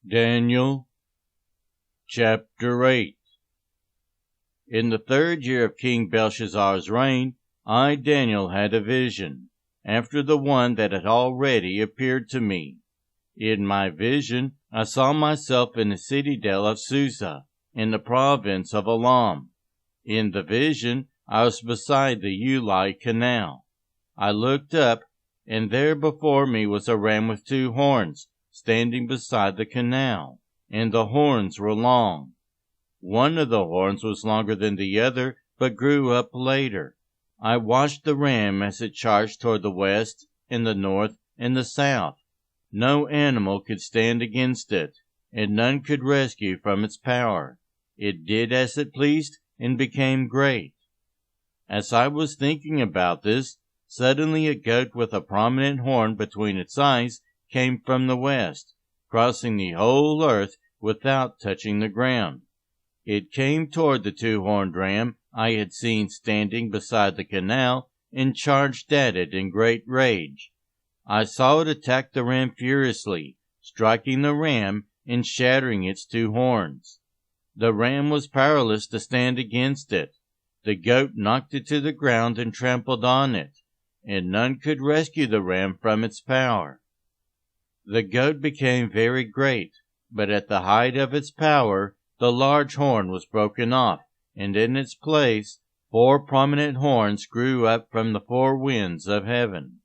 Daniel chapter 8. In the 3rd year of King Belshazzar's reign, I, Daniel, had a vision, after the one that had already appeared to me. In my vision I saw myself in the citadel of Susa, in the province of Elam. In the vision I was beside the Ulai Canal. I looked up, and there before me was a ram with 2 horns, standing beside the canal, and the horns were long. One of the horns was longer than the other, but grew up later. I watched the ram as it charged toward the west, and the north, and the south. No animal could stand against it, and none could rescue from its power. It did as it pleased, and became great. As I was thinking about this, suddenly a goat with a prominent horn between its eyes came from the west, crossing the whole earth without touching the ground. It came toward the 2-horned ram I had seen standing beside the canal, and charged at it in great rage. I saw it attack the ram furiously, striking the ram and shattering its 2 horns. The ram was powerless to stand against it. The goat knocked it to the ground and trampled on it, and none could rescue the ram from its power. The goat became very great, but at the height of its power the large horn was broken off, and in its place 4 prominent horns grew up from the 4 winds of heaven.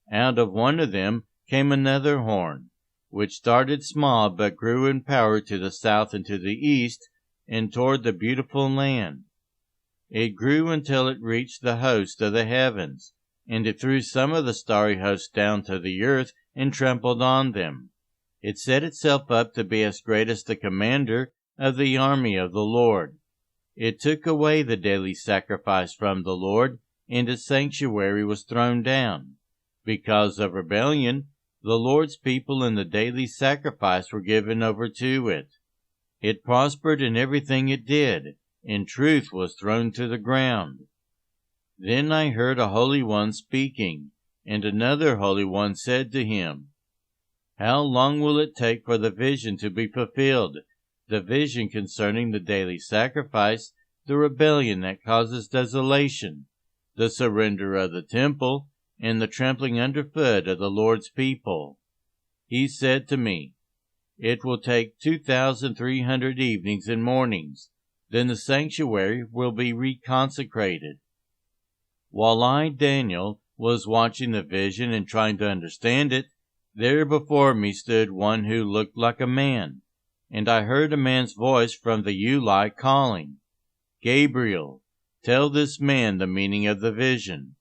Out of one of them came another horn, which started small but grew in power to the south and to the east, and toward the beautiful land. It grew until it reached the host of the heavens, and it threw some of the starry host down to the earth and trampled on them. It set itself up to be as great as the commander of the army of the Lord. It took away the daily sacrifice from the Lord, and its sanctuary was thrown down. Because of rebellion, the Lord's people and the daily sacrifice were given over to it. It prospered in everything it did, and truth was thrown to the ground. Then I heard a Holy One speaking, and another Holy One said to him, "How long will it take for the vision to be fulfilled, the vision concerning the daily sacrifice, the rebellion that causes desolation, the surrender of the temple, and the trampling underfoot of the Lord's people?" He said to me, "It will take 2,300 evenings and mornings. Then the sanctuary will be reconsecrated." While I, Daniel, was watching the vision and trying to understand it, there before me stood one who looked like a man, and I heard a man's voice from the Ulai calling, "Gabriel, tell this man the meaning of the vision."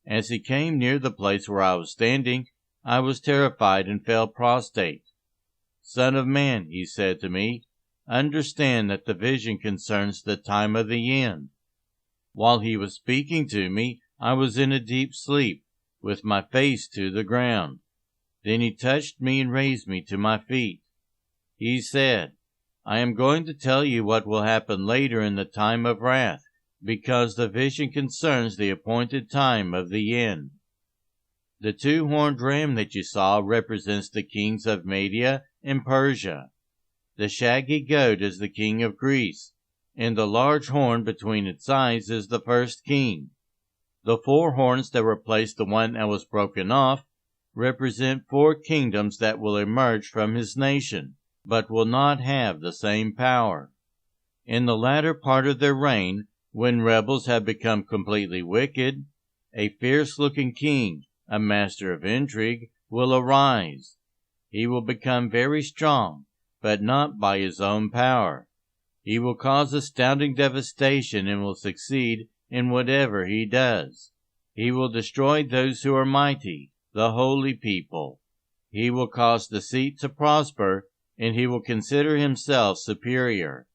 As he came near the place where I was standing, I was terrified and fell prostrate. "Son of man," he said to me, "understand that the vision concerns the time of the end." While he was speaking to me, I was in a deep sleep, with my face to the ground. Then he touched me and raised me to my feet. He said, "I am going to tell you what will happen later in the time of wrath, because the vision concerns the appointed time of the end. The 2-horned ram that you saw represents the kings of Media and Persia. The shaggy goat is the king of Greece, and the large horn between its eyes is the first king. The 4 horns that replace the one that was broken off represent 4 kingdoms that will emerge from his nation, but will not have the same power. In the latter part of their reign, when rebels have become completely wicked, a fierce-looking king, a master of intrigue, will arise. He will become very strong, but not by his own power. He will cause astounding devastation and will succeed in whatever he does. He will destroy those who are mighty, the holy people. He will cause deceit to prosper, and he will consider himself superior.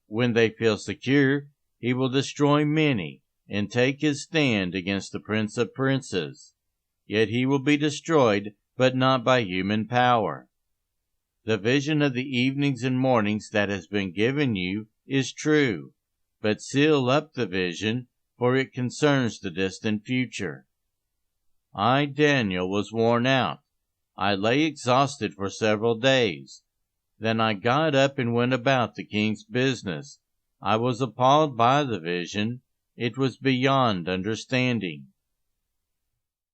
When they feel secure, he will destroy many, and take his stand against the Prince of Princes. Yet he will be destroyed, but not by human power. The vision of the evenings and mornings that has been given you is true, but seal up the vision, for it concerns the distant future." I, Daniel, was worn out. I lay exhausted for several days. Then I got up and went about the king's business. I was appalled by the vision. It was beyond understanding.